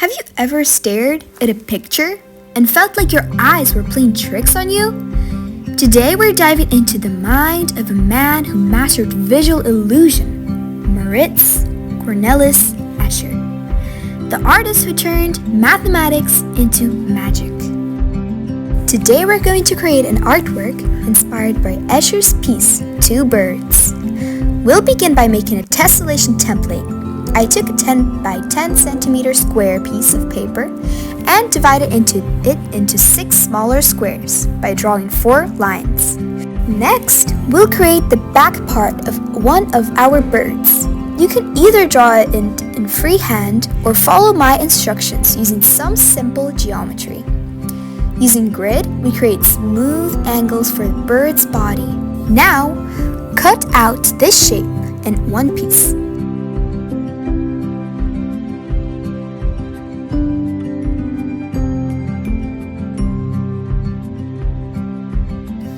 Have you ever stared at a picture and felt like your eyes were playing tricks on you? Today we're diving into the mind of a man who mastered visual illusion, Moritz Cornelis Escher, the artist who turned mathematics into magic. Today we're going to create an artwork inspired by Escher's piece, Two Birds. We'll begin by making a tessellation template. I took a 10 by 10 centimeter square piece of paper and divided it into 6 smaller squares by drawing 4 lines. Next, we'll create the back part of one of our birds. You can either draw it in freehand or follow my instructions using some simple geometry. Using grid, we create smooth angles for the bird's body. Now, cut out this shape in one piece.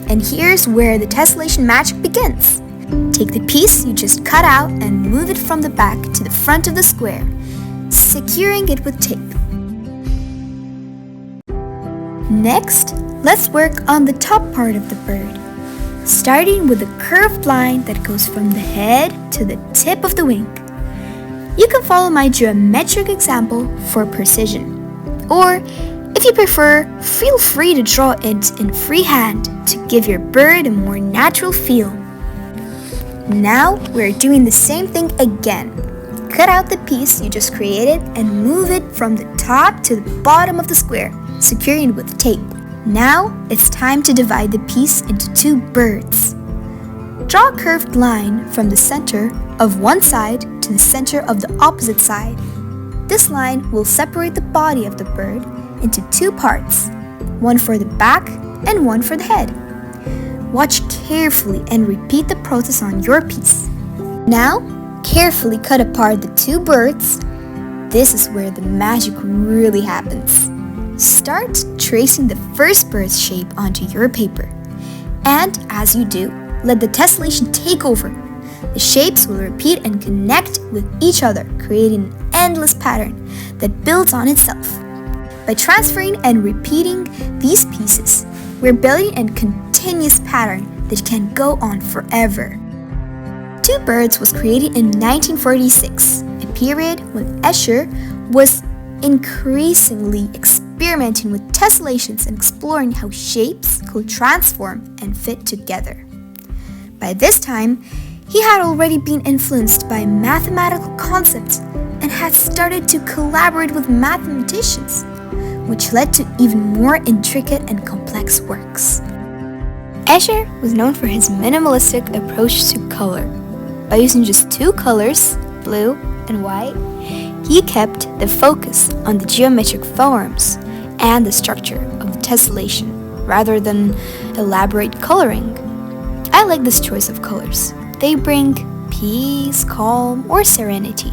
And here's where the tessellation magic begins. Take the piece you just cut out and move it from the back to the front of the square, securing it with tape. Next, let's work on the top part of the bird, starting with a curved line that goes from the head to the tip of the wing. You can follow my geometric example for precision, or if you prefer, feel free to draw it in freehand to give your bird a more natural feel. Now we're doing the same thing again. Cut out the piece you just created and move it from the top to the bottom of the square, securing it with tape. Now it's time to divide the piece into 2 birds. Draw a curved line from the center of one side to the center of the opposite side. This line will separate the body of the bird into 2 parts, one for the back and one for the head. Watch carefully and repeat the process on your piece. Now, carefully cut apart the 2 birds. This is where the magic really happens. Start tracing the first bird's shape onto your paper. And as you do, let the tessellation take over. The shapes will repeat and connect with each other, creating an endless pattern that builds on itself. By transferring and repeating these pieces, we're building a continuous pattern that can go on forever. Two Birds was created in 1946, a period when Escher was increasingly experimenting with tessellations and exploring how shapes could transform and fit together. By this time, he had already been influenced by mathematical concepts and had started to collaborate with mathematicians, which led to even more intricate and complex works. Escher was known for his minimalistic approach to color. By using just 2 colors, blue and white, he kept the focus on the geometric forms and the structure of the tessellation rather than elaborate coloring. I like this choice of colors. They bring peace, calm, or serenity,